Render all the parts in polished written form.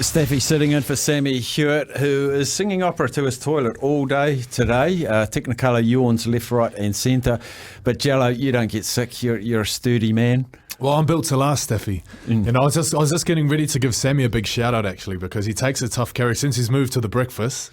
Staffy sitting in for Sammy Hewitt, who is singing opera to his toilet all day today. Technicolor yawns left, right and centre. But Jello, you don't get sick. You're a sturdy man. Well, I'm built to last, Staffy. And I was just getting ready to give Sammy a big shout out, actually, because he takes a tough carry since he's moved to the breakfast.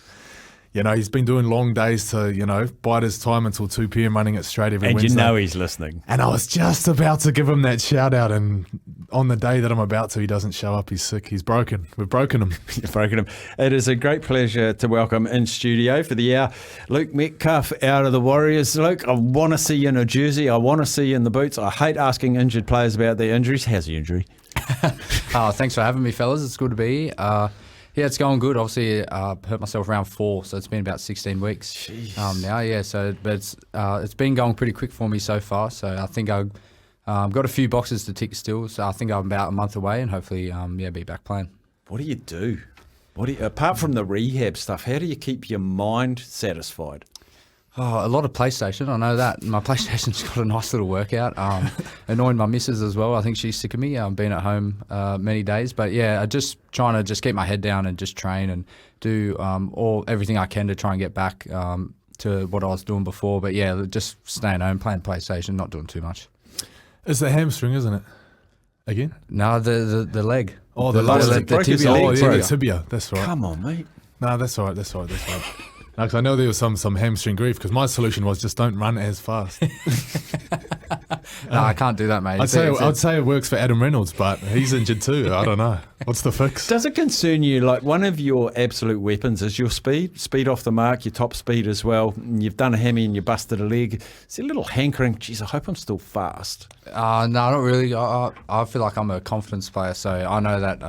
You know, he's been doing long days to, bide his time until 2 p.m. running it straight every Wednesday. And you know he's listening. And I was just about to give him that shout out, and on the day that I'm about to, he doesn't show up. He's sick. He's broken. We've broken him. You've broken him. It is a great pleasure to welcome in studio for the hour Luke Metcalf out of the Warriors. Luke, I want to see you in a jersey. I want to see you in the boots. I hate asking injured players about their injuries. How's the injury? Thanks for having me, fellas. It's good to be here. Yeah, it's going good. Obviously, hurt myself around 4, so it's been about 16 weeks now. Yeah, but it's been going pretty quick for me so far. So I think I've got a few boxes to tick still. So I think I'm about a month away, and hopefully, be back playing. What do you do? Apart from the rehab stuff, how do you keep your mind satisfied? Oh, a lot of PlayStation. I know that. My PlayStation's got a nice little workout. Annoying my missus as well. I think she's sick of me. I've been at home many days. But yeah, just trying to just keep my head down and just train and do everything I can to try and get back to what I was doing before. But yeah, just staying home, playing PlayStation, not doing too much. It's the hamstring, isn't it? Again? No, the leg. Oh, the tibia. Oh, yeah, the tibia. That's right. Come on, mate. No, that's all right. No, 'cause I know there was some hamstring grief, because my solution was just don't run as fast. No, I can't do that, mate. I'd say it works for Adam Reynolds, but he's injured too. I don't know. What's the fix? Does it concern you, like one of your absolute weapons is your speed off the mark, your top speed as well. You've done a hammy and you busted a leg. Is there a little hankering, geez, I hope I'm still fast? No, not really. I feel like I'm a confidence player, so I know that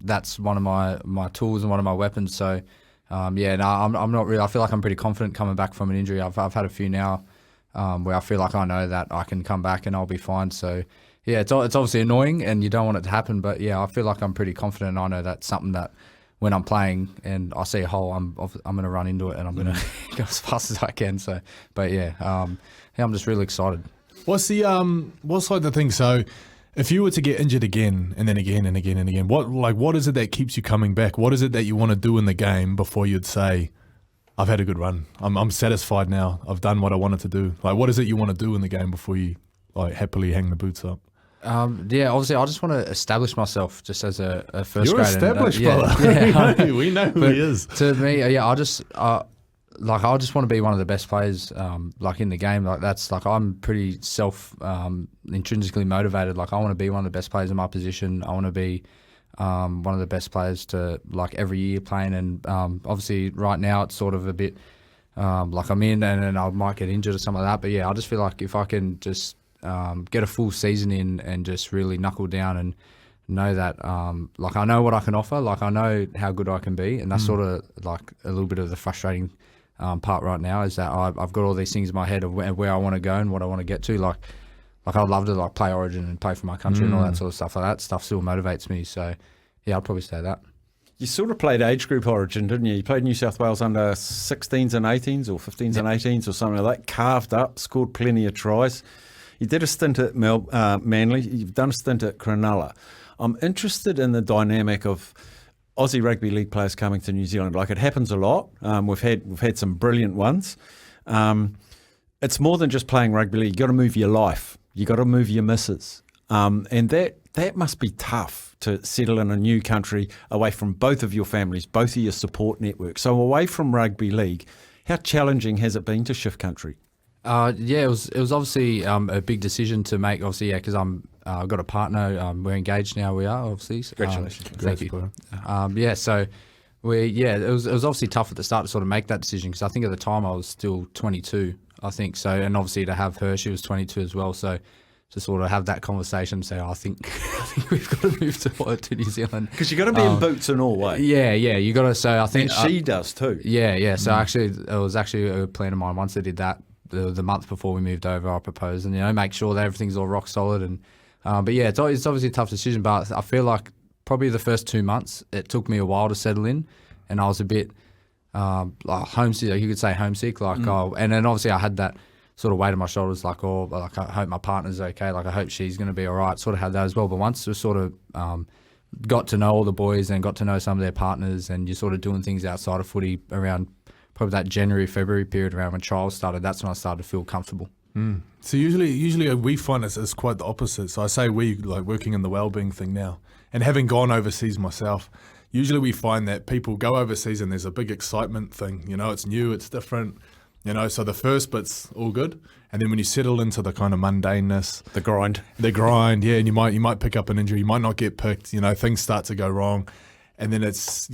that's one of my tools and one of my weapons, so... I'm not really. I feel like I'm pretty confident coming back from an injury. I've had a few now where I feel like I know that I can come back and I'll be fine. So, yeah, it's obviously annoying and you don't want it to happen. But, yeah, I feel like I'm pretty confident and I know that's something that when I'm playing and I see a hole, I'm going to run into it and I'm going to go as fast as I can. So, but, I'm just really excited. What's like the thing? So, if you were to get injured again and then again and again and again, what is it that keeps you coming back? What is it that you want to do in the game before you'd say, I've had a good run. I'm satisfied now. I've done what I wanted to do. Like, what is it you want to do in the game before you happily hang the boots up? Obviously, I just want to establish myself just as a first You're grader. Established, brother. We know who he is. To me, I just want to be one of the best players, in the game. Like that's like I'm pretty intrinsically motivated. Like I want to be one of the best players in my position. I want to be one of the best players to every year playing. And obviously, right now it's sort of a bit I'm in and I might get injured or something like that. But yeah, I just feel like if I can just get a full season in and just really knuckle down and know that I know what I can offer. Like I know how good I can be, and that's sort of like a little bit of the frustrating part right now is that I've got all these things in my head of where I want to go and what I want to get to. Like I'd love to play Origin and play for my country and all that sort of stuff. Like that stuff still motivates me. So yeah, I'd probably say that. You sort of played age group Origin, didn't you? You played New South Wales under 16s and 18s or 15s and 18s or something like that. Carved up, scored plenty of tries. You did a stint at Manly. You've done a stint at Cronulla. I'm interested in the dynamic of Aussie Rugby League players coming to New Zealand. Like it happens a lot. We've had some brilliant ones. It's more than just playing rugby league. You got to move your life. You got to move your missus, and that must be tough to settle in a new country away from both of your families, both of your support networks. So away from rugby league, how challenging has it been to shift country? It was obviously a big decision to make. Obviously, because I've got a partner. We're engaged now. We are obviously. Congratulations. Thank you. So it was obviously tough at the start to sort of make that decision because I think at the time I was still 22. I think so, and obviously to have her, she was 22 as well. So to sort of have that conversation, say, I think we've got to move to New Zealand because you got to be in boots in all way. Yeah, you got to. So I think and she does too. Yeah. So actually, it was actually a plan of mine. Once I did that, the month before we moved over, I proposed and make sure that everything's all rock solid. And but yeah, it's obviously a tough decision. But I feel like probably the first 2 months, it took me a while to settle in, and I was a bit homesick. You could say homesick. And then obviously I had that sort of weight on my shoulders, I hope my partner's okay. Like I hope she's going to be all right. Sort of had that as well. But once we sort of got to know all the boys and got to know some of their partners, and you're sort of doing things outside of footy around probably that January, February period around when trials started. That's when I started to feel comfortable. So usually we find it's quite the opposite. So I say we, like working in the wellbeing thing now, and having gone overseas myself, usually we find that people go overseas and there's a big excitement thing. It's new, it's different. So the first bit's all good, and then when you settle into the kind of mundaneness, The grind. yeah, and you might pick up an injury, you might not get picked. Things start to go wrong, and then it's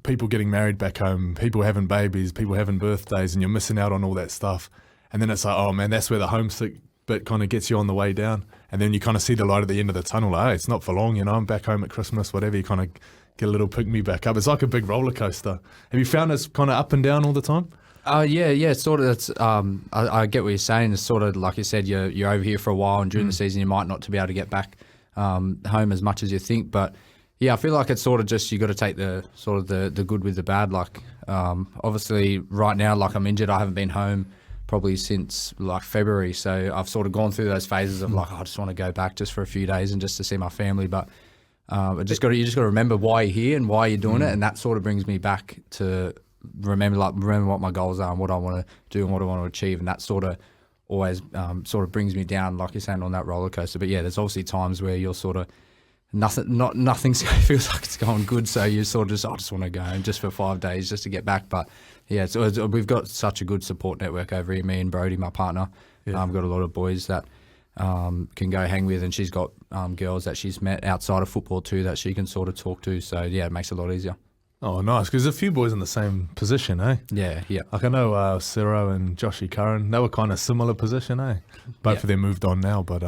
people getting married back home, people having babies, people having birthdays, and you're missing out on all that stuff. And then it's like, oh man, that's where the homesick bit kind of gets you on the way down. And then you kind of see the light at the end of the tunnel. Like, hey, it's not for long, I'm back home at Christmas, whatever. You kind of get a little pick me back up. It's like a big roller coaster. Have you found it's kind of up and down all the time? Yeah, sort of. It's I get what you're saying. It's sort of like you said, you're over here for a while, and during the season you might not to be able to get back home as much as you think. But yeah, I feel like it's sort of just you got to take the sort of the good with the bad. Like obviously right now, like I'm injured, I haven't been home probably since like February, so I've sort of gone through those phases of like, I just want to go back just for a few days and just to see my family. But you just got to remember why you're here and why you're doing it, and that sort of brings me back to remember what my goals are and what I want to do and what I want to achieve, and that sort of always sort of brings me down, like you're saying, on that roller coaster. But yeah, there's obviously times where you're sort of nothing feels like it's going good, so you sort of just, I just want to go home just for 5 days just to get back. But yeah, we've got such a good support network over here. Me and Brody, my partner, got a lot of boys that can go hang with, and she's got girls that she's met outside of football too that she can sort of talk to. So yeah, it makes it a lot easier. Oh, nice, because there's a few boys in the same position, eh? Yeah. Like I know Ciro and Joshy Curran, they were kind of similar position, eh? Both of them moved on now, but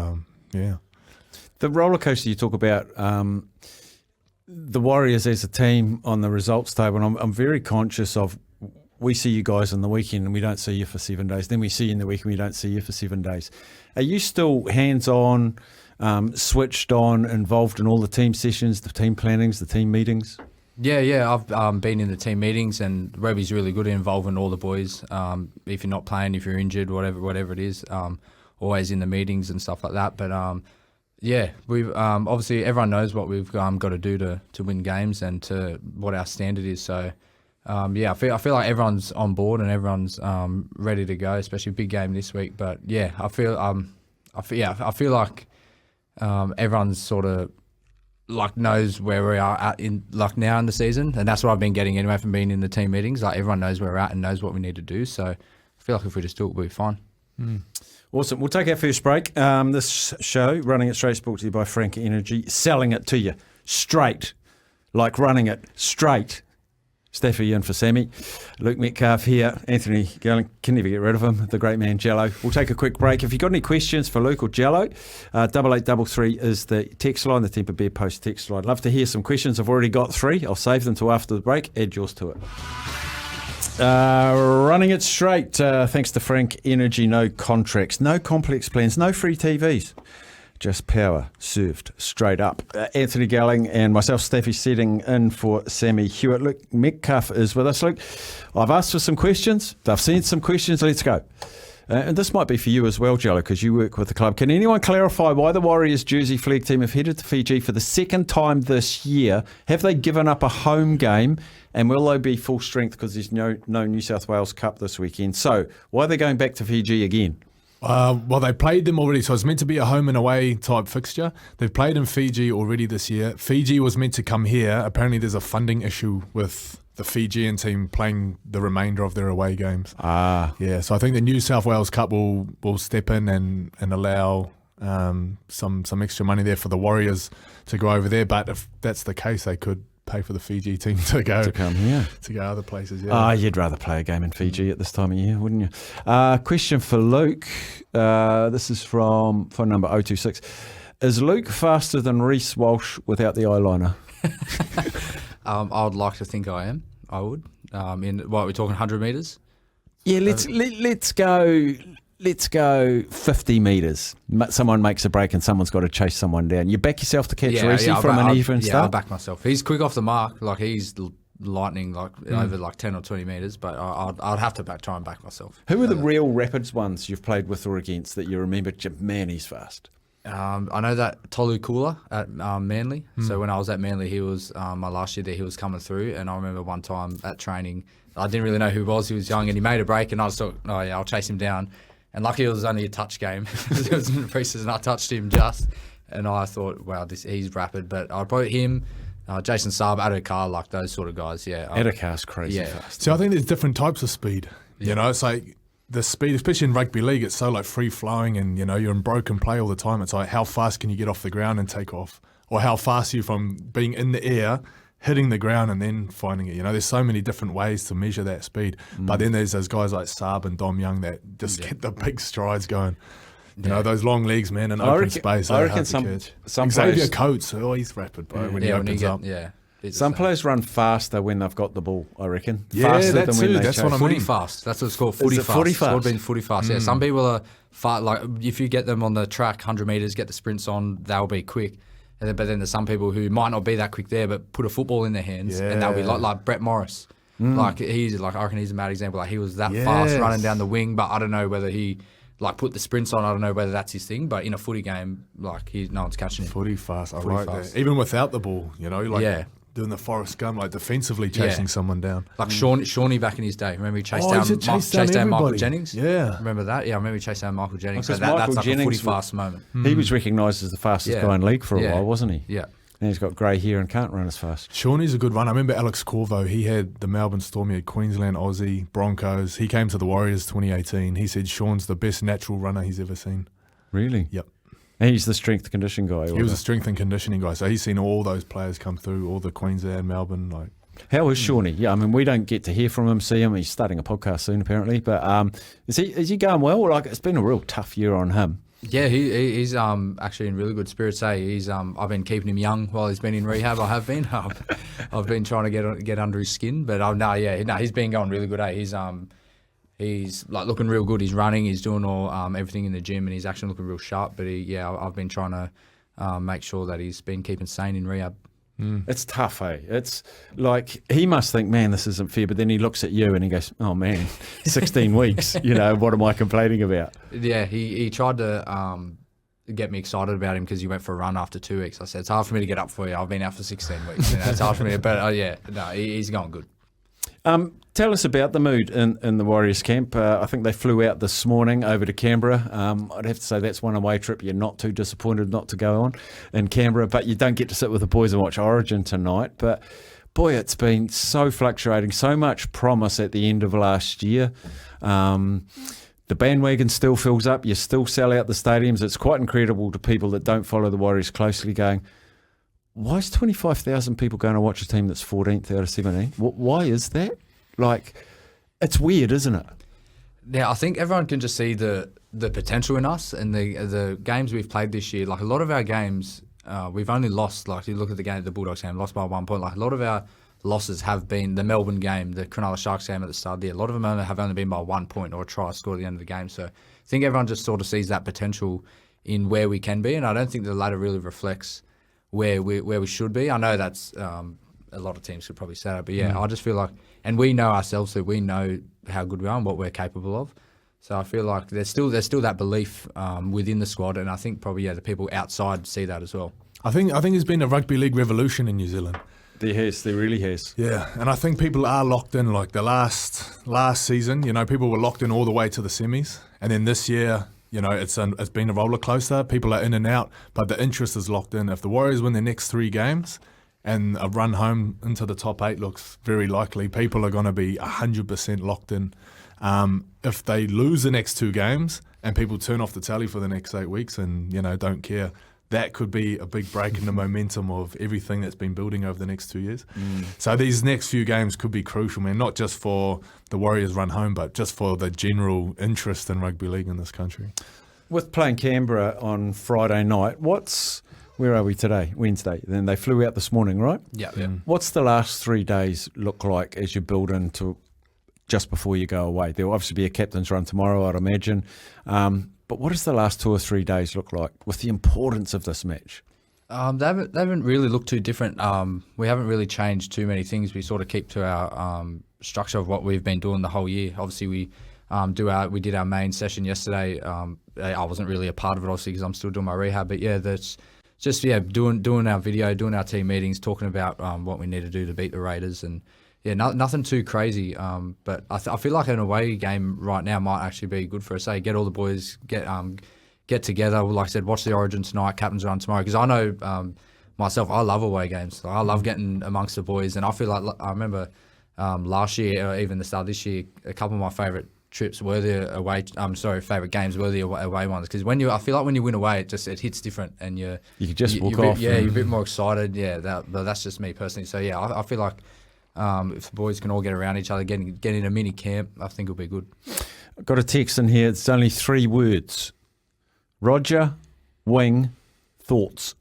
yeah. The roller coaster you talk about, the Warriors as a team on the results table, and I'm very conscious of, we see you guys on the weekend and we don't see you for 7 days. Then we see you in the week and we don't see you for 7 days. Are you still hands-on, switched on, involved in all the team sessions, the team plannings, the team meetings? Yeah, I've been in the team meetings, and Webby's really good at involving all the boys. If you're not playing, if you're injured, whatever it is, always in the meetings and stuff like that. But yeah, we've obviously everyone knows what we've got to do to win games and to what our standard is. So yeah, I feel like everyone's on board and everyone's ready to go, especially big game this week. But yeah, I feel like everyone's sort of like knows where we are at in like now in the season, and that's what I've been getting anyway from being in the team meetings. Like everyone knows where we're at and knows what we need to do. So I feel like if we just do it, we'll be fine. Awesome. We'll take our first break. This show, Running It Straight, is brought to you by Frank Energy, selling it to you straight, like running it straight. Staffy in for Sammy. Luke Metcalf here. Anthony Gelling, can never get rid of him. The great man Jello. We'll take a quick break. If you've got any questions for Luke or Jello, 8833 is the text line, the Temper Bear Post text line. Love to hear some questions. I've already got 3. I'll save them till after the break. Add yours to it. Running it straight. Thanks to Frank Energy. No contracts, no complex plans, no free TVs. Just power served straight up. Anthony Gelling and myself, Staffy, sitting in for Sammy Hewitt. Luke Metcalf is with us. Luke, I've asked for some questions. They've sent some questions. Let's go. And this might be for you as well, Jello, because you work with the club. Can anyone clarify why the Warriors Jersey flag team have headed to Fiji for the second time this year? Have they given up a home game? And will they be full strength because there's no New South Wales Cup this weekend? So why are they going back to Fiji again? Well, they played them already, so it's meant to be a home and away type fixture. They've played in Fiji already this year. Fiji was meant to come here. Apparently there's a funding issue with the Fijian team playing the remainder of their away games. Yeah, so I think the New South Wales Cup will step in and allow some extra money there for the Warriors to go over there. But if that's the case, they could pay for the Fiji team to come here, to go other places. Yeah. You'd rather play a game in Fiji at this time of year, wouldn't you? Question for Luke. This is from phone number 026. Is Luke faster than Reece Walsh without the eyeliner? I would like to think I am. I would. We're talking 100 metres? Yeah, let's go. Let's go 50 metres. Someone makes a break and someone's got to chase someone down. You back yourself to catch Reece from an even start? Yeah, I'll back myself. He's quick off the mark. Like he's lightning over like 10 or 20 metres, but I'd have to try and back myself. Who are the real Rapids ones you've played with or against that you remember? Man, he's fast. I know that Tolu Kula at Manly. So when I was at Manly, he was my last year there. He was coming through, and I remember one time at training, I didn't really know who he was. He was young, and he made a break, and I just thought, oh yeah, I'll chase him down. And lucky it was only a touch game. It was in the preseason, and I touched him just, and I thought, wow, he's rapid. But I'd probably him, Jason Saab, Adokar, like those sort of guys. Yeah, Adokar's crazy fast. So I think there's different types of speed. You know, it's like the speed, especially in rugby league, it's so like free flowing, and you know you're in broken play all the time. It's like how fast can you get off the ground and take off, or how fast are you from being in the air, hitting the ground and then finding it. You know, there's so many different ways to measure that speed. But then there's those guys like Saab and Dom Young that just get the big strides going. You know, those long legs, man, in open space. I reckon some Xavier players, Coates, he's rapid, bro, when he opens up. Yeah. some players run faster when they've got the ball, I reckon. Yeah, faster that than too, when they that's chase. what I mean. Footy fast. That's what it's called. Footy it fast. footy It's called fast? being footy fast. Yeah. Some people are like if you get them on the track, 100 meters, get the sprints on, they'll be quick. But then there's some people who might not be that quick there, but put a football in their hands, and they'll be like Brett Morris. Like I reckon he's a mad example. Like he was that fast running down the wing, but I don't know whether he like put the sprints on. I don't know whether that's his thing. But in a footy game, like no one's catching him. Footy fast, I Footy like fast. that. Even without the ball, you know, like Yeah. doing the Forrest Gump, like defensively chasing someone down. Like Shawnee back in his day. Remember he chased Oh, down, he chased down Michael everybody. Jennings? Yeah. Remember that? Yeah, I remember he chased down Michael Jennings. So Because that's like Michael a footy Jennings fast moment. He was recognised as the fastest guy in league for a while, wasn't he? Yeah. And he's got grey hair and can't run as fast. Shawnee's a good run. I remember Alex Corvo. He had the Melbourne Storm, he had Queensland, Aussie, Broncos. He came to the Warriors 2018. He said Sean's the best natural runner he's ever seen. Really? Yep. And he's the strength and conditioning guy. He was a strength and conditioning guy. So he's seen all those players come through, all the Queensland, Melbourne. Like, How is Shawnee? Yeah, I mean, we don't get to hear from him, see him. He's starting a podcast soon, apparently. But is he going well? Like, it's been a real tough year on him. Yeah, he's actually in really good spirits. He's I've been keeping him young while he's been in rehab. I have been. I've been trying to get under his skin, but he's been going really good. He's like looking real good. He's running. He's doing all everything in the gym, and he's actually looking real sharp. But I've been trying to make sure that he's been keeping sane in rehab. It's tough, eh? It's like he must think, man, this isn't fair. But then he looks at you and he goes, oh, man, 16 weeks. You know, what am I complaining about? Yeah, he tried to get me excited about him because he went for a run after 2 weeks. I said, it's hard for me to get up for you. I've been out for 16 weeks. You know, it's hard for me. But he's going good. Tell us about the mood in the Warriors camp. I think they flew out this morning over to Canberra. I'd have to say that's one away trip you're not too disappointed not to go on in Canberra, but you don't get to sit with the boys and watch Origin tonight. But boy, it's been so fluctuating, so much promise at the end of last year. The bandwagon still fills up. You still sell out the stadiums. It's quite incredible to people that don't follow the Warriors closely going, why is 25,000 people going to watch a team that's 14th out of 17? Why is that? Like, it's weird, isn't it? Yeah, I think everyone can just see the potential in us and the games we've played this year. Like a lot of our games, we've only lost. Like you look at the game, the Bulldogs game, lost by 1 point. Like a lot of our losses have been the Melbourne game, the Cronulla Sharks game at the start of the year. A lot of them have only been by 1 point or a try scored at the end of the game. So I think everyone just sort of sees that potential in where we can be, and I don't think the ladder really reflects where we should be. I know that's a lot of teams could probably say that, but I just feel like, and we know ourselves, so we know how good we are and what we're capable of. So I feel like there's still that belief within the squad, and I think probably the people outside see that as well. I think there's been a rugby league revolution in New Zealand. There really has. Yeah, and I think people are locked in. Like the last season, you know, people were locked in all the way to the semis, and then this year, you know, it's been a roller coaster. People are in and out, but the interest is locked in. If the Warriors win their next 3 games and a run home into the top 8 looks very likely, people are going to be 100% locked in. If they lose the next 2 games and people turn off the tally for the next 8 weeks and, you know, don't care, that could be a big break in the momentum of everything that's been building over the next 2 years. So these next few games could be crucial, man, not just for the Warriors run home, but just for the general interest in rugby league in this country. With playing Canberra on Friday night, where are we today? Wednesday. Then they flew out this morning, right? Yeah. What's the last 3 days look like as you build into just before you go away? There'll obviously be a captain's run tomorrow, I'd imagine. But what does the last 2 or 3 days look like with the importance of this match? They haven't really looked too different. We haven't really changed too many things. We sort of keep to our structure of what we've been doing the whole year. Obviously, we did our main session yesterday I wasn't really a part of it, obviously, because I'm still doing my rehab. But yeah, that's just doing our video, doing our team meetings, talking about what we need to do to beat the Raiders, and yeah, nothing too crazy. But I feel like an away game right now might actually be good for us. Get all the boys get together. Like I said, watch the Origin tonight, captain's run tomorrow, because I know myself, I love away games. I love getting amongst the boys, and I feel like I remember last year, or even the start of this year, a couple of my favourite trips were the favourite games were the away ones, because I feel like when you win away, it hits different, and you can just walk off. You're a bit more excited. Yeah, but that's just me personally. So yeah, I feel like if the boys can all get around each other, get in a mini camp, I think it'll be good. I've got a text in here. It's only 3 words: Roger, wing, thoughts.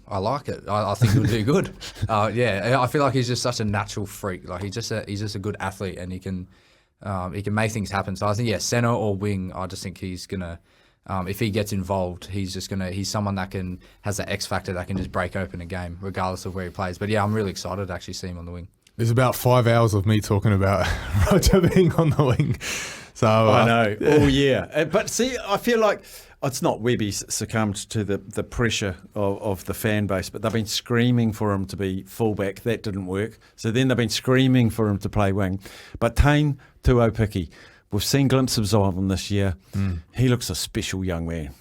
I like it. I think he'll do good. Yeah, I feel like he's just such a natural freak. Like he's just a good athlete, and he can make things happen. So I think centre or wing. I just think he's gonna. If he gets involved, he's someone that has that X factor that can just break open a game, regardless of where he plays. But yeah, I'm really excited to actually see him on the wing. There's about 5 hours of me talking about Roger being on the wing. So I know. Oh yeah, but see, I feel like. It's not Webby succumbed to the pressure of the fan base, but they've been screaming for him to be fullback. That didn't work. So then they've been screaming for him to play wing. But Tane Tuopiki, we've seen glimpses of him this year. He looks a special young man.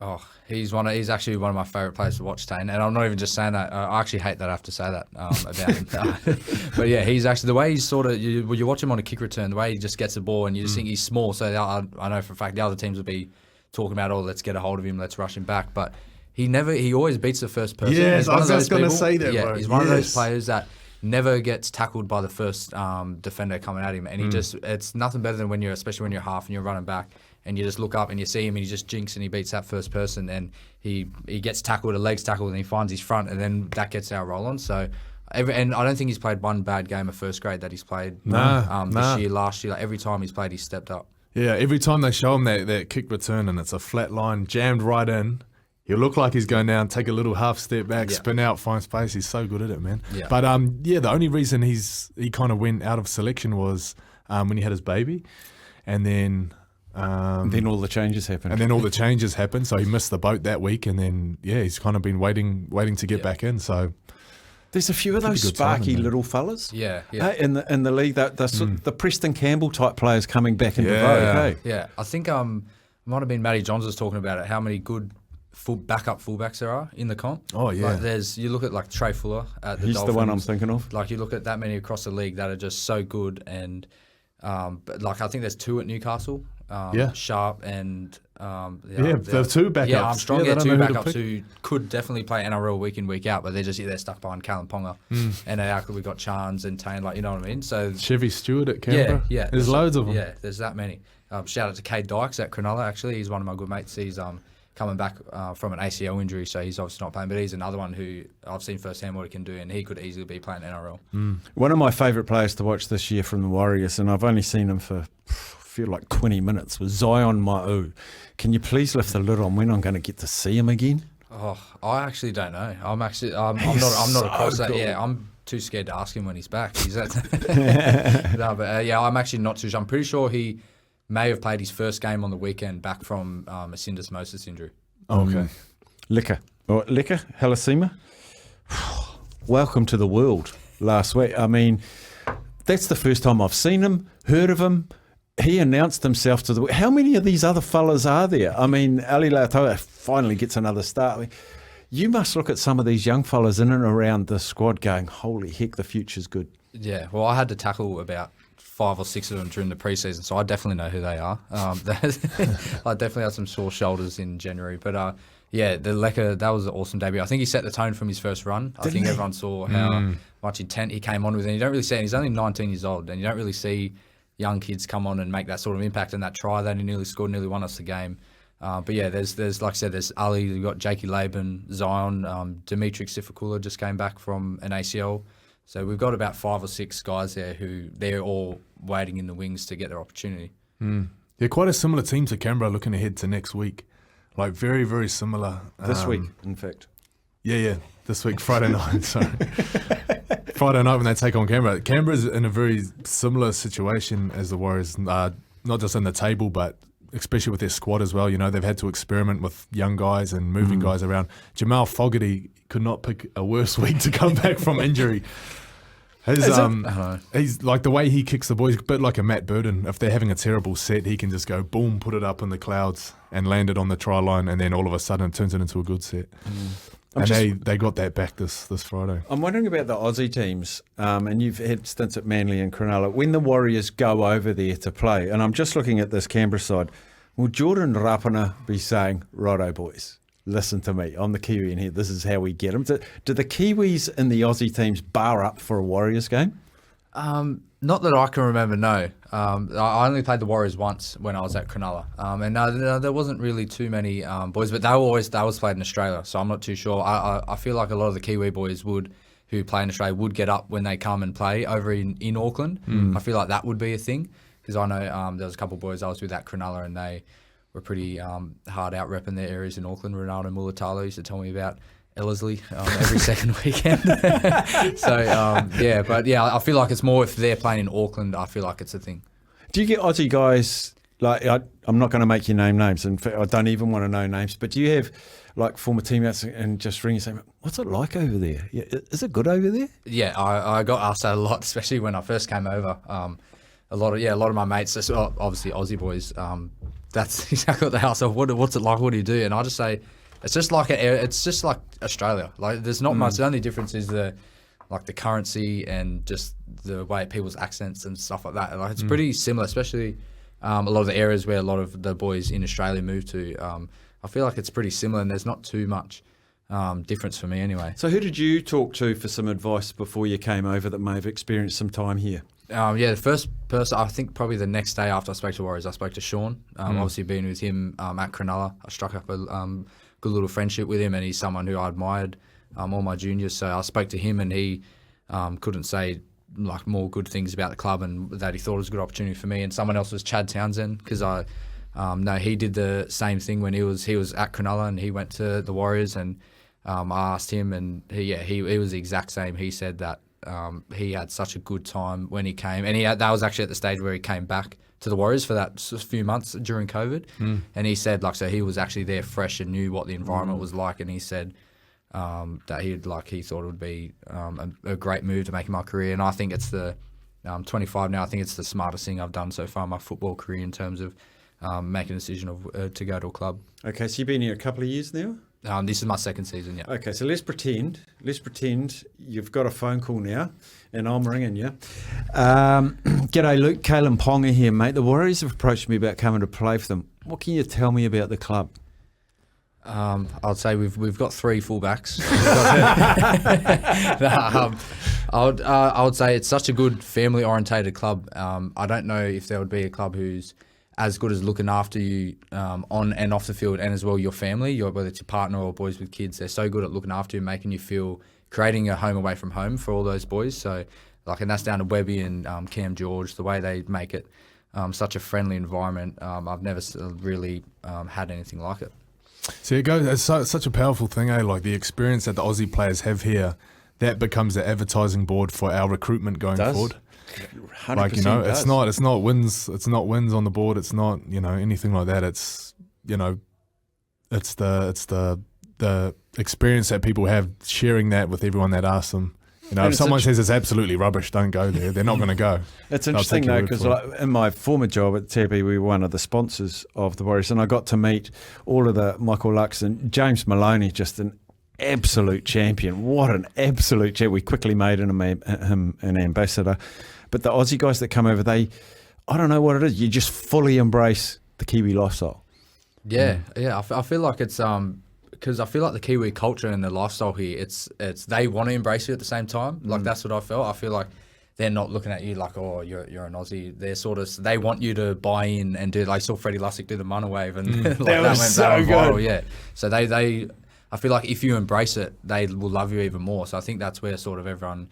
Oh, he's actually one of my favourite players to watch, Tane. And I'm not even just saying that. I actually hate that I have to say that about him. But yeah, he's actually, the way he's sort of, you watch him on a kick return, the way he just gets the ball, and you just think he's small. So I know for a fact the other teams would be talking about, let's get a hold of him, let's rush him back. But he always beats the first person. Yes, I was just going to say that, bro. He's one of those players that never gets tackled by the first defender coming at him. And it's nothing better than especially when you're half and you're running back and you just look up and you see him and he just jinks and he beats that first person, and he gets tackled, a leg's tackled, and he finds his front, and then that gets our roll on. So and I don't think he's played one bad game of first grade that he's played this year, last year. Like every time he's played, he's stepped up. Yeah, every time they show him that kick return and it's a flat line jammed right in, he'll look like he's going down, take a little half step back, spin out, find space. He's so good at it, man. Yeah. But the only reason he kind of went out of selection was when he had his baby, and then all the changes happened. So he missed the boat that week, and then he's kind of been waiting to get back in. So. There's a few of those sparky little fellas. Yeah. In the league, the Preston Campbell type players coming back into vogue. Hey? Yeah, I think might have been Matty Johns was talking about it. How many good backup fullbacks there are in the comp? Oh yeah. Like you look at like Trey Fuller at the He's Dolphins. The one I'm thinking of. Like you look at that many across the league that are just so good, and but like I think there's 2 at Newcastle. Sharp and the 2 backups. Yeah, Armstrong. Yeah, 2 backups who could definitely play NRL week in, week out, but they're stuck behind Callum Ponga. And we got Chance and Tane, like, you know what I mean? So Chevy Stewart at Canberra. Yeah. There's loads of them. Yeah, there's that many. Shout out to Cade Dykes at Cronulla, actually. He's one of my good mates. He's coming back from an ACL injury, so he's obviously not playing, but he's another one who I've seen firsthand what he can do, and he could easily be playing NRL. One of my favourite players to watch this year from the Warriors, and I've only seen him for feel like 20 minutes, was Zion Ma'u. Can you please lift the lid on when I'm going to get to see him again? Oh, I actually don't know. I'm not across that. Yeah, I'm too scared to ask him when he's back. I'm actually not too sure. I'm pretty sure he may have played his first game on the weekend back from a syndesmosis injury. Okay. Liquor Halasima. Welcome to the world last week. I mean, that's the first time I've seen him, heard of him. He announced himself to the... How many of these other fellas are there? I mean, Ali Lautoa finally gets another start. I mean, you must look at some of these young fellas in and around the squad going, holy heck, the future's good. Yeah, well, I had to tackle about 5 or 6 of them during the preseason, so I definitely know who they are. I definitely had some sore shoulders in January. But, the Lecker, that was an awesome debut. I think he set the tone from his first run. I think everyone saw how much intent he came on with. And you don't really see it. He's only 19 years old, and you don't really see young kids come on and make that sort of impact. And that try that he nearly scored, nearly won us the game. But yeah, there's like I said, there's Ali, we've got Jakey Laban, Zion, Dimitri Sifakula just came back from an ACL. So we've got about 5 or 6 guys there who they're all waiting in the wings to get their opportunity. They're quite a similar team to Canberra looking ahead to next week. Like very, very similar. This week, in fact. Yeah. This week, Friday night, sorry. Friday night when they take on Canberra. Canberra's in a very similar situation as the Warriors, not just in the table, but especially with their squad as well. You know, they've had to experiment with young guys and moving guys around. Jamal Fogarty could not pick a worse week to come back from injury. He's like, the way he kicks the boys, a bit like a Matt Burden. If they're having a terrible set, he can just go boom, put it up in the clouds and land it on the try line, and then all of a sudden it turns it into a good set. And they got that back this Friday. I'm wondering about the Aussie teams, and you've had stints at Manly and Cronulla. When the Warriors go over there to play, and I'm just looking at this Canberra side, will Jordan Rapana be saying, righto boys, listen to me, I'm the Kiwi in here, this is how we get them? Do the Kiwis in the Aussie teams bar up for a Warriors game? Not that I can remember, no. I only played the Warriors once when I was at Cronulla. And no, there wasn't really too many boys, but they always played in Australia, so I'm not too sure. I feel like a lot of the Kiwi boys who play in Australia would get up when they come and play over in Auckland. I feel like that would be a thing, because I know there was a couple of boys I was with at Cronulla, and they were pretty hard out repping their areas in Auckland. Ronaldo Mulatalo used to tell me about Ellerslie every second weekend. So, I feel like it's more if they're playing in Auckland, I feel like it's a thing. Do you get Aussie guys, like, I'm not going to make you name names, in fact, I don't even want to know names, but do you have like former teammates and just ring and say, what's it like over there? Yeah, is it good over there? Yeah, I got asked that a lot, especially when I first came over. A lot of my mates, obviously Aussie boys, that's exactly what they ask. So what's it like? What do you do? And I just say, it's just like Australia. Like, there's not much. The only difference is the currency and just the way people's accents and stuff like that. Like, it's pretty similar, especially a lot of the areas where a lot of the boys in Australia move to. I feel like it's pretty similar, and there's not too much difference for me anyway. So who did you talk to for some advice before you came over that may have experienced some time here? The first person, I think probably the next day after I spoke to Warriors, I spoke to Sean. Obviously being with him at Cronulla, I struck up a good little friendship with him, and he's someone who I admired all my juniors. So I spoke to him, and he couldn't say like more good things about the club, and that he thought it was a good opportunity for me. And someone else was Chad Townsend, because he did the same thing when he was at Cronulla, and he went to the Warriors, and I asked him, and he was the exact same. He said that he had such a good time when he came, and that was actually at the stage where he came back to the Warriors for that few months during COVID. And he said, so he was actually there fresh and knew what the environment was like, and he said that he thought it would be a great move to make in my career. And I think it's I'm 25 now. I think it's the smartest thing I've done so far in my football career in terms of making a decision to go to a club. Okay, so you've been here a couple of years now? This is my second season, yeah. Okay, so let's pretend you've got a phone call now, and I'm ringing you. G'day, Luke. Kalen Ponga here, mate. The Warriors have approached me about coming to play for them. What can you tell me about the club? I'd say we've got three fullbacks. I would say it's such a good family-orientated club. I don't know if there would be a club who's as good as looking after you on and off the field, and as well your family, whether it's your partner or boys with kids. They're so good at looking after you, making you feel, creating a home away from home for all those boys. So, and that's down to Webby and Cam George, the way they make it such a friendly environment. I've never really had anything like it. So it's such a powerful thing, eh? Like the experience that the Aussie players have here, that becomes the advertising board for our recruitment going forward. 100% it's not wins on the board. It's not anything like that. It's it's the experience that people have, sharing that with everyone that asks them. If someone says it's absolutely rubbish, don't go there. They're not going to go. It's interesting though, because in my former job at TB, we were one of the sponsors of the Warriors, and I got to meet all of the Michael Lux and James Maloney, just an absolute champion. What an absolute champion. We quickly made him an ambassador. But the Aussie guys that come over, I don't know what it is. You just fully embrace the Kiwi lifestyle. Yeah. I feel like it's because I feel like the Kiwi culture and the lifestyle here, it's they want to embrace you at the same time. Like that's what I felt. I feel like they're not looking at you like, oh, you're an Aussie. They're they want you to buy in and do. I saw Freddie Lussick do the Mana Wave, and that went viral. Yeah. So they I feel like if you embrace it, they will love you even more. So I think that's where sort of everyone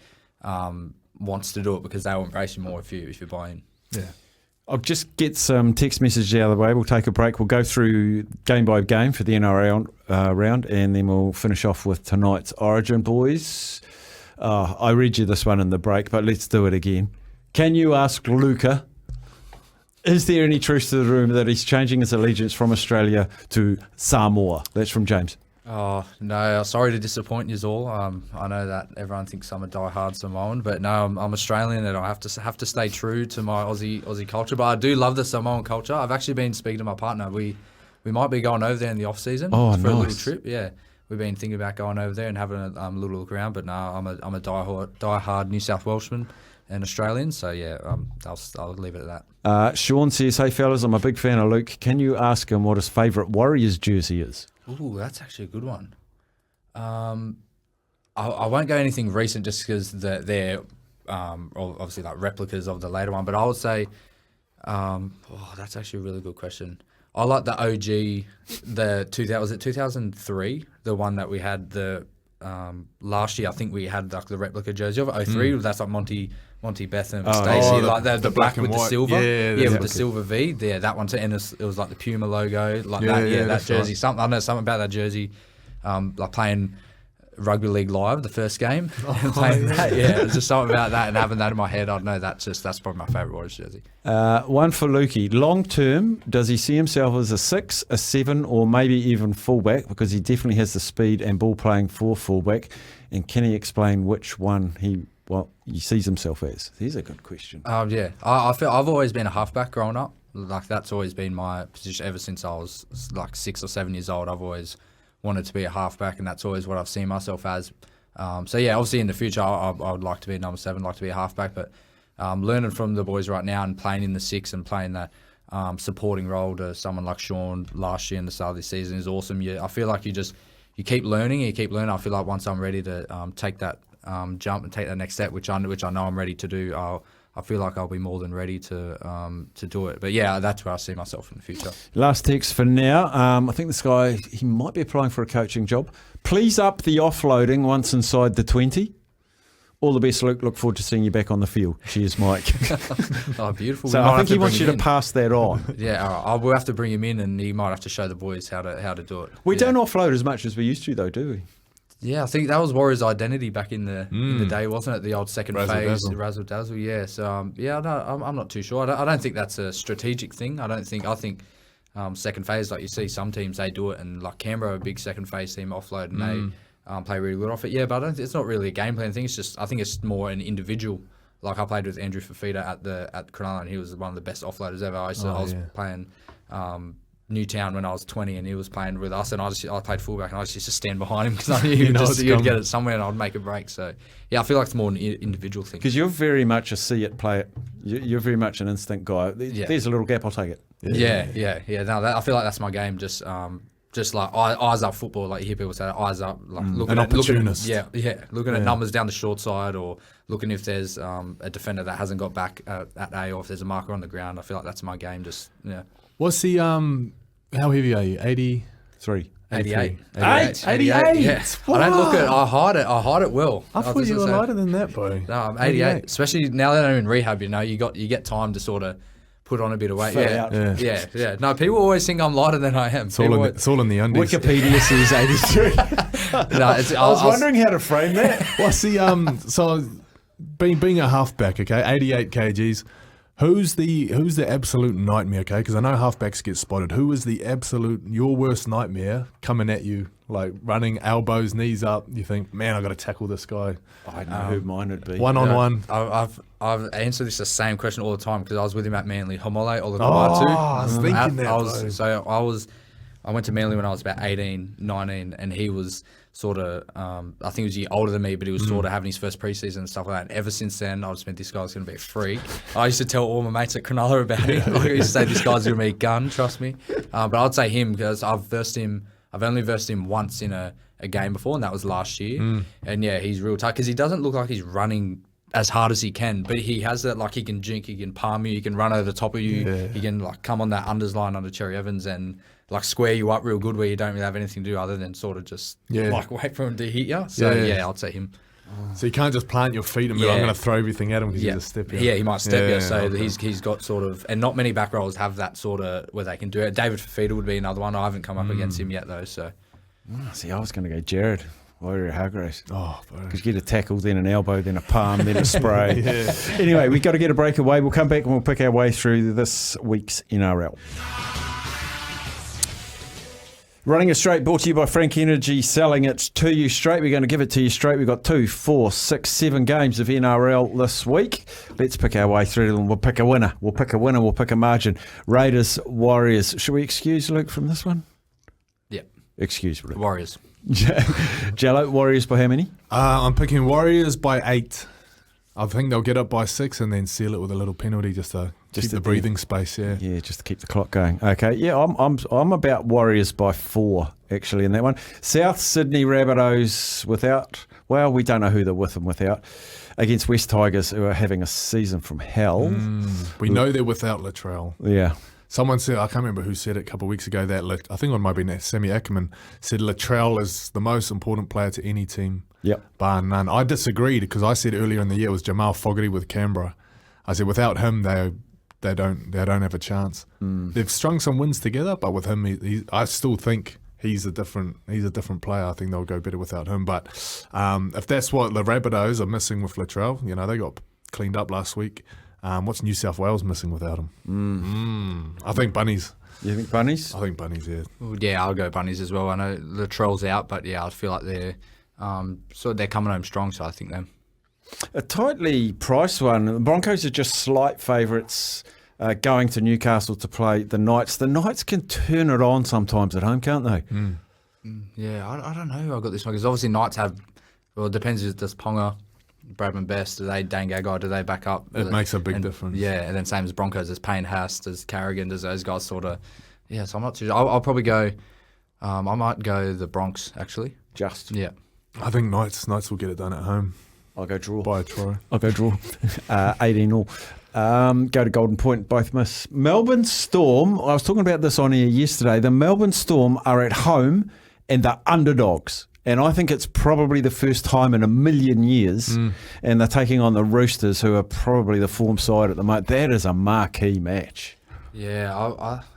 wants to do it, because they'll embrace you more if you buy in. Yeah. I'll just get some text messages out of the way. We'll take a break. We'll go through game by game for the NRL round, and then we'll finish off with tonight's Origin, boys. I read you this one in the break, but let's do it again. Can you ask Luca Is there any truth to the rumour that he's changing his allegiance from Australia to Samoa? That's from James. Oh, no, sorry to disappoint you all. I know that everyone thinks I'm a die-hard Samoan, but no, I'm Australian and I have to stay true to my Aussie culture. But I do love the Samoan culture. I've actually been speaking to my partner. We might be going over there in the off-season for a little trip. Yeah, we've been thinking about going over there and having a little look around. But no, I'm a die-hard New South Welshman and Australian. So yeah, I'll leave it at that. Sean says, "Hey fellas, I'm a big fan of Luke. Can you ask him what his favourite Warriors jersey is?" Ooh, that's actually a good one. I won't go anything recent just because they're obviously like replicas of the later one. But I would say, that's actually a really good question. I like the OG, was it 2003? The one that we had last year. I think we had like the replica jersey of it. 03. That's like Monty Betham, Stacey, like the black with the silver, with the silver V. Yeah, that one. And it was like the Puma logo, like that. Yeah, that jersey. Right. Something I know something about that jersey. Like playing rugby league live, the first game, playing that. Yeah, it's just something about that and having that in my head. I know that's probably my favourite Warriors jersey. One for Lukey. Long term, does he see himself as a 6, a 7, or maybe even fullback? Because he definitely has the speed and ball playing for fullback. And can he explain which one he sees himself as? Here's a good question. Yeah, I feel I've always been a halfback growing up. Like that's always been my position ever since I was like 6 or 7 years old. I've always wanted to be a halfback, and that's always what I've seen myself as. So yeah, obviously in the future I would like to be a number 7, like to be a halfback. But learning from the boys right now and playing in the 6 and playing that supporting role to someone like Sean last year and the start of this season is awesome. I feel like you keep learning and you keep learning. I feel like once I'm ready to take that jump and take that next step, which I know I'm ready to do, I feel like I'll be more than ready to do it. But yeah, that's where I see myself in the future. Last text for now. I think this guy, he might be applying for a coaching job. Please up the offloading once inside the 20. All the best, Luke. Look forward to seeing you back on the field. Cheers, Mike. Oh, beautiful. So I think he wants you to pass that on. Yeah, we'll have to bring him in, and he might have to show the boys how to do it. We don't offload as much as we used to, though, do we? Yeah, I think that was Warriors' identity back in the day, wasn't it? The old second phase, razzle dazzle. Yeah, so I'm not too sure. I don't think that's a strategic thing. I think second phase, like you see, some teams they do it, and like Canberra, are a big second phase team, offload, and they play really good off it. Yeah, but it's not really a game plan thing. I think it's more an individual. Like I played with Andrew Fafita at Cronulla, and he was one of the best offloaders ever. I was playing Newtown when I was 20, and he was playing with us, and I played fullback, and I just used to stand behind him because I knew he'd get it somewhere, and I'd make a break. So yeah, I feel like it's more an individual thing. Because you're very much a see it, play it. You're very much an instinct guy. There's a little gap, I'll take it. Yeah. No, I feel like that's my game. Just like eyes up football, like you hear people say, eyes up, like looking at numbers down the short side, or looking if there's a defender that hasn't got back at A, or if there's a marker on the ground. I feel like that's my game. What's the how heavy are you? 83. 88. 88. Yeah. I don't look at. I hide it well. I thought you were lighter than that, bro. No, I'm 88. Especially now that I'm in rehab. You get time to sort of put on a bit of weight. Yeah. No, people always think I'm lighter than I am. It's all in the undies. Wikipedia says 83. I was wondering how to frame that. What's the so being a halfback, okay, 88 kgs. Who's the absolute nightmare, okay? Because I know halfbacks get spotted. Who is your worst nightmare coming at you, like running elbows, knees up? You think, man, I got to tackle this guy. I know who mine would be. One-on-one. I've answered the same question all the time because I was with him at Manly. Homole Olakau'atu. I was thinking that. I went to Manly when I was about 18, 19, and he was sort of, I think he was a year older than me, but he was sort of having his first preseason and stuff like that. And ever since then, I've just been, this guy's going to be a freak. I used to tell all my mates at Cronulla about him. I used to say, this guy's going to be a gun, trust me. But I'd say him because I've only versed him once in a game before, and that was last year. And yeah, he's real tight because he doesn't look like he's running as hard as he can, but he has that, like, he can jink, he can palm you, he can run over the top of you, he can like come on that unders line under Cherry Evans and like square you up real good where you don't really have anything to do other than sort of just like wait for him to hit you. So I'd say him. So you can't just plant your feet and be like, I'm going to throw everything at him because he's a step. Yeah, he might step you. So he's got sort of, and not many back rows have that sort of where they can do it. David Fafita would be another one. I haven't come up against him yet though. So see, I was going to go Jared. Warrior Hargreaves. Oh, bro. Because you get a tackle, then an elbow, then a palm, then a spray. Anyway, we've got to get a break away. We'll come back and we'll pick our way through this week's NRL. Running it straight, brought to you by Frank Energy, selling it to you straight. We're going to give it to you straight. We've got 2, 4, 6, 7 games of NRL this week. Let's pick our way through them. We'll pick a winner. We'll pick a margin. Raiders, Warriors. Should we excuse Luke from this one? Yep. Excuse Luke. Warriors. Jello, Warriors by how many? I'm picking Warriors by 8. I think they'll get up by 6 and then seal it with a little penalty just to keep the breathing space. Yeah, just to keep the clock going. Okay, yeah, I'm about Warriors by 4 actually in that one. South Sydney Rabbitohs we don't know who they're with and without, against West Tigers, who are having a season from hell. We know they're without Latrell. Yeah. Someone said, I can't remember who said it a couple of weeks ago, that I think it might be Sammy Ackerman, said Latrell is the most important player to any team. Yep. Bar none. I disagreed because I said earlier in the year it was Jamal Fogarty with Canberra. I said without him they don't have a chance. They've strung some wins together, but with him, I still think he's a different player. I think they'll go better without him. But if that's what the Rabbitohs are missing with Latrell, they got cleaned up last week. What's New South Wales missing without him? I think Bunnies. You think Bunnies? I think Bunnies, yeah. Well, yeah, I'll go Bunnies as well. I know Latrell's out, but yeah, I feel like they're coming home strong, so I think them. A tightly priced one. The Broncos are just slight favourites going to Newcastle to play the Knights. The Knights can turn it on sometimes at home, can't they? Yeah, I don't know who I got this one, because obviously Knights have, well, it depends, does Ponga, Bradman Best, do they, Dane Gagai, do they back up? It makes a big difference. Yeah, and then same as Broncos, there's Payne Haas, there's Carrigan, does those guys sort of, yeah, so I'm not too sure. I'll probably go, I might go the Bronx, actually. Yeah. I think Knights will get it done at home. I'll go draw. By a try. I'll go draw. 18-all. Go to Golden Point, both miss. Melbourne Storm, I was talking about this on air yesterday. The Melbourne Storm are at home and they're underdogs. And I think it's probably the first time in a million years. And they're taking on the Roosters, who are probably the form side at the moment. That is a marquee match. Yeah,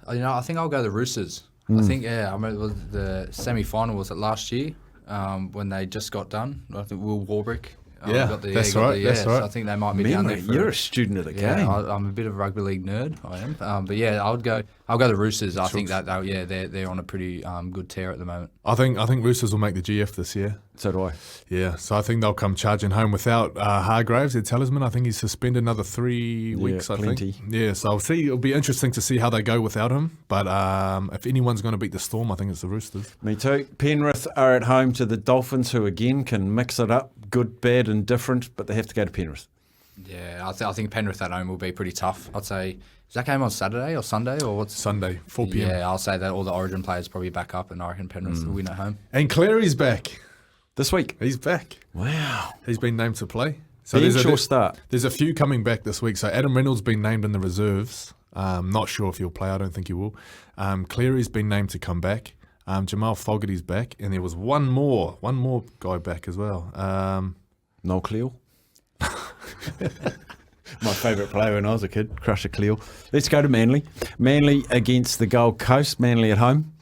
I think I'll go the Roosters. I think, I remember the semi-final was it last year when they just got done. I think Will Warbrick. That's right. So I think they might be down there. You're a student of the game. Yeah, I'm a bit of a rugby league nerd. I am. But yeah, I'll go the Roosters. I think that they're on a pretty good tear at the moment. I think Roosters will make the GF this year. So do I. Yeah, so I think they'll come charging home without Hargreaves, their talisman. I think he's suspended another 3 weeks, I think. Yeah, so I'll see. It'll be interesting to see how they go without him. But if anyone's going to beat the Storm, I think it's the Roosters. Me too. Penrith are at home to the Dolphins, who again can mix it up, good, bad and different, but they have to go to Penrith. Yeah, I think Penrith at home will be pretty tough. I'd say, is that game on Saturday or Sunday or what's Sunday, 4 p.m. Yeah, I'll say that all the Origin players probably back up, and I reckon Penrith will win at home. And Cleary's back. This week? He's back. Wow. He's been named to play. So start. There's a few coming back this week. So Adam Reynolds been named in the reserves. Not sure if he'll play. I don't think he will. Cleary's been named to come back. Jamal Fogarty's back. And there was one more guy back as well. Noel Cleal. My favourite player when I was a kid, Crusher Cleal. Let's go to Manly. Manly against the Gold Coast. Manly at home.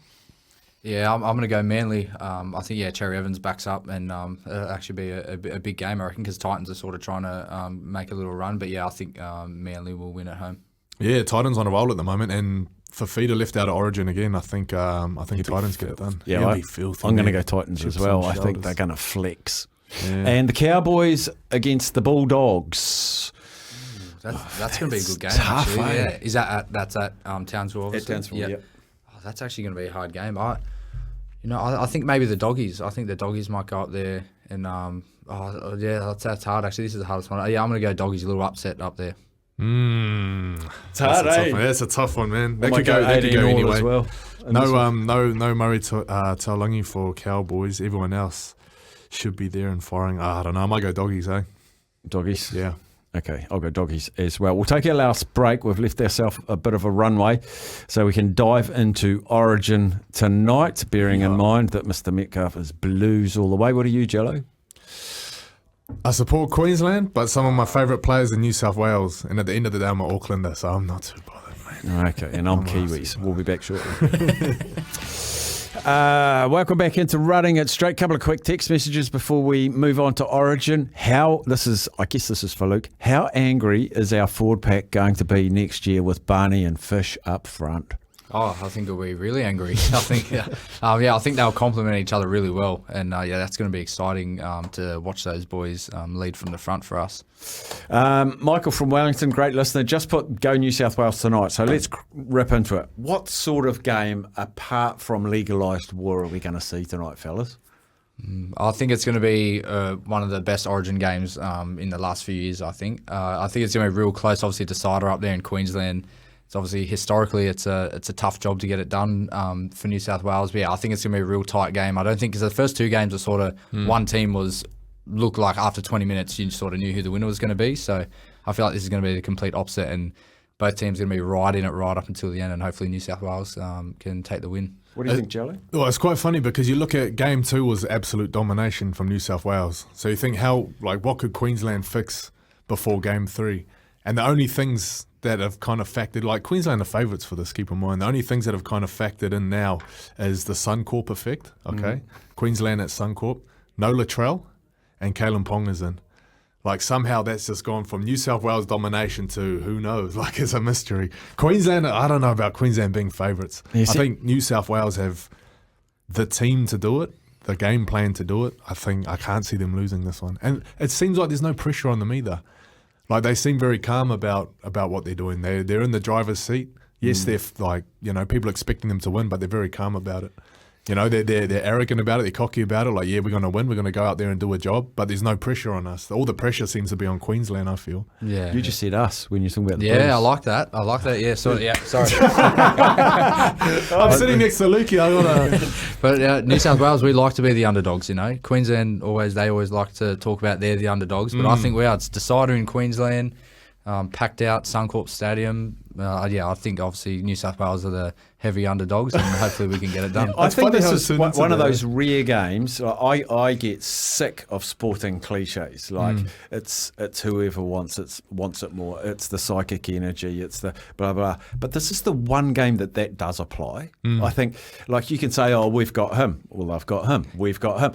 Yeah, I'm going to go Manly. I think, Cherry Evans backs up, and it'll actually be a big game, I reckon, because Titans are sort of trying to make a little run. But, I think Manly will win at home. Yeah, Titans on a roll at the moment, and Fafita left out of Origin again. I think Titans get it done. Yeah, I'm going to go Titans as well. I think they're going to flex. Yeah. And the Cowboys against the Bulldogs. That's going to be a good game, tough, actually. Eh? Yeah. Is that at Townsville, obviously? At Townsville, yeah. Oh, that's actually going to be a hard game. I think maybe the Doggies. I think the Doggies might go up there. And, that's hard, actually. This is the hardest one. Yeah, I'm going to go Doggies, a little upset up there. It's hard, That's a tough one, man. That could go anyway. As well. No Murray Taulagi for Cowboys. Everyone else should be there and firing. I don't know. I might go Doggies, eh? Doggies? Yeah. Okay, I'll go Doggies as well. We'll take our last break. We've left ourselves a bit of a runway so we can dive into Origin tonight, bearing in mind that Mr. Metcalf is Blues all the way. What are you, Jello? I support Queensland, but some of my favourite players are New South Wales. And at the end of the day, I'm an Aucklander, so I'm not too bothered, mate. Okay, and I'm Kiwis. We'll be back shortly. Welcome back into Running It Straight. Couple of quick text messages before we move on to Origin. I guess this is for Luke. How angry is our forward pack going to be next year with Barney and Fish up front? Oh, I think it'll be really angry. I think, I think they'll complement each other really well, and that's going to be exciting to watch those boys lead from the front for us. Michael from Wellington, great listener, just put Go New South Wales tonight. So let's rip into it. What sort of game, apart from legalised war, are we going to see tonight, fellas? I think it's going to be one of the best Origin games in the last few years. I think it's going to be real close. Obviously, decider up there in Queensland. It's obviously historically it's a tough job to get it done for New South Wales. But yeah, I think it's going to be a real tight game. I don't think, because the first two games were sort of one team looked like after 20 minutes you sort of knew who the winner was going to be. So I feel like this is going to be the complete opposite, and both teams are going to be right in it right up until the end, and hopefully New South Wales can take the win. What do you think, Jelly? Well, it's quite funny because you look at game 2 was absolute domination from New South Wales. So you think what could Queensland fix before game 3? And the only things that have kind of factored, like Queensland are favourites for this, keep in mind. The only things that have kind of factored in now is the Suncorp effect, okay? Queensland at Suncorp, no Latrell, and Kalen Pong is in. Like somehow that's just gone from New South Wales domination to who knows, like it's a mystery. Queensland, I don't know about Queensland being favourites. I think New South Wales have the team to do it, the game plan to do it. I can't see them losing this one. And it seems like there's no pressure on them either. Like they seem very calm about what they're doing. They're in the driver's seat. Yes, they're people expecting them to win, but they're very calm about it. They're arrogant about it. They're cocky about it. Like, yeah, we're going to win. We're going to go out there and do a job. But there's no pressure on us. All the pressure seems to be on Queensland, I feel. Yeah. You just said us when you're talking about the Blues. Blues. I like that. Yeah, sorry. I'm sitting next to Lukey. But New South Wales, we like to be the underdogs, Queensland, they always like to talk about they're the underdogs. But I think we are. It's decider in Queensland, packed out Suncorp Stadium. I think obviously New South Wales are the heavy underdogs, and hopefully we can get it done. I think this is one of those rare games. I get sick of sporting cliches. Like it's whoever wants it more. It's the psychic energy. It's the blah blah. But this is the one game that does apply. I think, like, you can say, oh, we've got him. Well, I've got him. We've got him.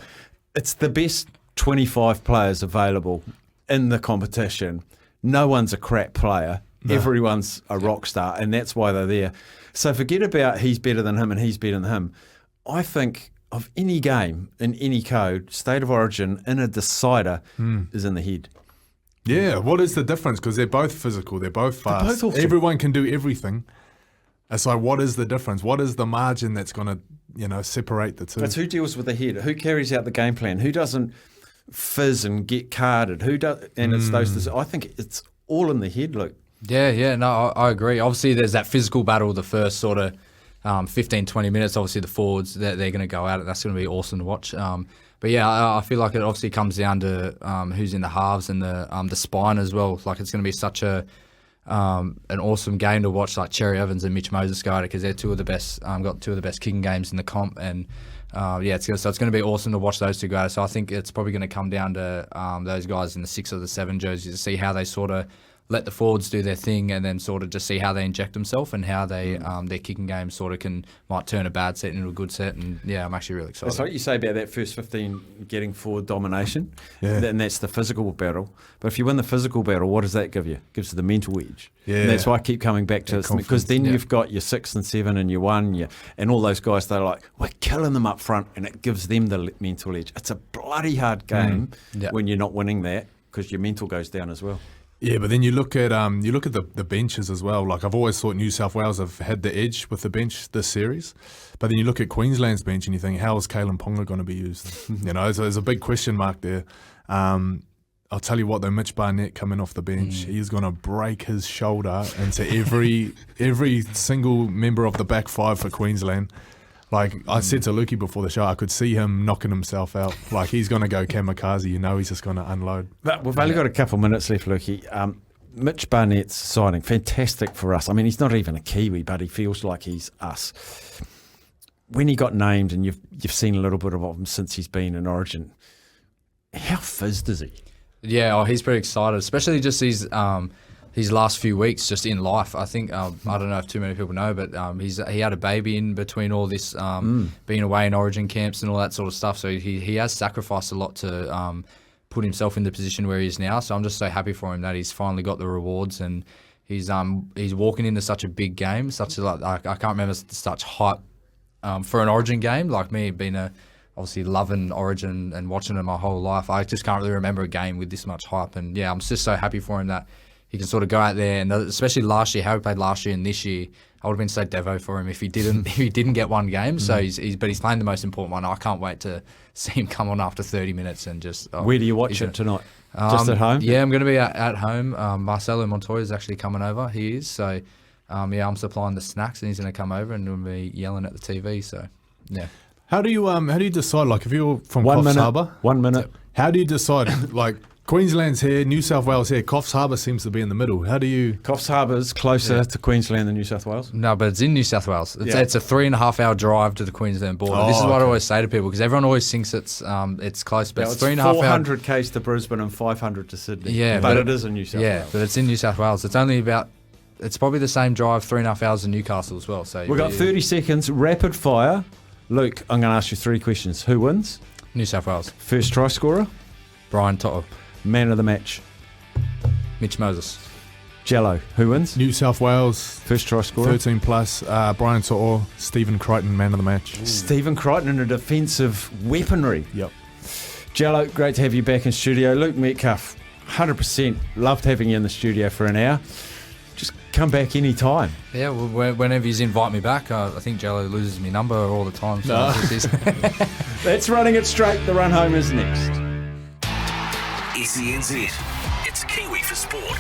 It's the best 25 players available in the competition. No one's a crap player. No. Everyone's a rock star, and that's why they're there. So forget about he's better than him and he's better than him. I think of any game in any code, State of Origin in a decider is in the head. Yeah, what is the difference? Because they're both physical, they're both fast. They're both awesome. Everyone can do everything. So what is the difference? What is the margin that's going to separate the two? It's who deals with the head, who carries out the game plan, who doesn't fizz and get carded, who does, and it's those. I think it's all in the head, Luke. Yeah, no, I agree. Obviously, there's that physical battle the first sort of 15, 20 minutes. Obviously, the forwards, they're going to go at it. That's going to be awesome to watch. But yeah, I feel like it obviously comes down to who's in the halves and the spine as well. Like, it's going to be such an awesome game to watch, like Cherry Evans and Mitch Moses go at it, because they're two of the best, got two of the best kicking games in the comp. And it's going to be awesome to watch those two go at it. So I think it's probably going to come down to those guys in the 6 or the 7 jerseys to see how they sort of let the forwards do their thing, and then sort of just see how they inject themselves and how they their kicking game sort of might turn a bad set into a good set. And yeah, I'm actually really excited. It's like you say about that first 15 getting forward domination, and that's the physical battle. But if you win the physical battle, what does that give you? It gives you the mental edge. Yeah. And that's why I keep coming back to it, because then you've got your 6 and 7 and your 1, and all those guys, they're like, we're killing them up front, and it gives them the mental edge. It's a bloody hard game when you're not winning that, because your mental goes down as well. Yeah, but then you look at the benches as well. Like, I've always thought New South Wales have had the edge with the bench this series, but then you look at Queensland's bench and you think, how is Kalen Ponga going to be used? So there's a big question mark there. I'll tell you what though, Mitch Barnett coming off the bench, he's going to break his shoulder into every single member of the back 5 for Queensland. Like I said to Lukey before the show, I could see him knocking himself out. Like, he's going to go kamikaze. He's just going to unload. But we've only got a couple minutes left, Lukey. Mitch Barnett's signing, fantastic for us. I mean, he's not even a Kiwi, but he feels like he's us. When he got named, and you've seen a little bit of him since he's been in Origin, how fizzed is he? Yeah, he's pretty excited, especially just his his last few weeks just in life. I think I don't know if too many people know, but he had a baby in between all this being away in Origin camps and all that sort of stuff. So he has sacrificed a lot to put himself in the position where he is now. So I'm just so happy for him that he's finally got the rewards, and he's walking into such a big game, I can't remember such hype for an Origin game. Like me being obviously loving Origin and watching it my whole life, I just can't really remember a game with this much hype. And yeah, I'm just so happy for him that he can sort of go out there, and especially last year, how he played last year and this year, I would have been so devo for him if he didn't get one game. So he's playing the most important one. I can't wait to see him come on after 30 minutes and just. Where do you watch it tonight? Just at home? Yeah, I'm going to be at home. Marcelo Montoya is actually coming over. He is. So I'm supplying the snacks, and he's going to come over and we'll be yelling at the TV. So yeah. How do you decide? Like, if you're from 1 Coffs minute. Harbour, 1 minute. how do you decide? Like, Queensland's here, New South Wales here, Coffs Harbour seems to be in the middle. How do you? Coffs Harbour's closer to Queensland than New South Wales. No, but it's in New South Wales. It's a 3.5 hour drive to the Queensland border. This is what I always say to people, because everyone always thinks it's close, but it's 3.5 hours. 400 k's to Brisbane and 500 to Sydney. Yeah, but it is in New South Wales. Yeah, but it's in New South Wales. It's only about. It's probably the same drive, 3.5 hours to Newcastle as well. So we've got 30 seconds, rapid fire. Luke, I'm going to ask you 3 questions. Who wins? New South Wales. First try scorer? Brian Toto. Man of the match? Mitch Moses. Jello, who wins? New South Wales. First try scorer? 13 plus. Brian To'o, Stephen Crichton, man of the match. Stephen Crichton in a defensive weaponry. Yep. Jello, great to have you back in studio. Luke Metcalf, 100% loved having you in the studio for an hour. Just come back any time. Yeah, well, whenever you invite me back, I think Jello loses me number all the time. So That's Running It Straight. The run home is next. SENZ. It's Kiwi for Sport.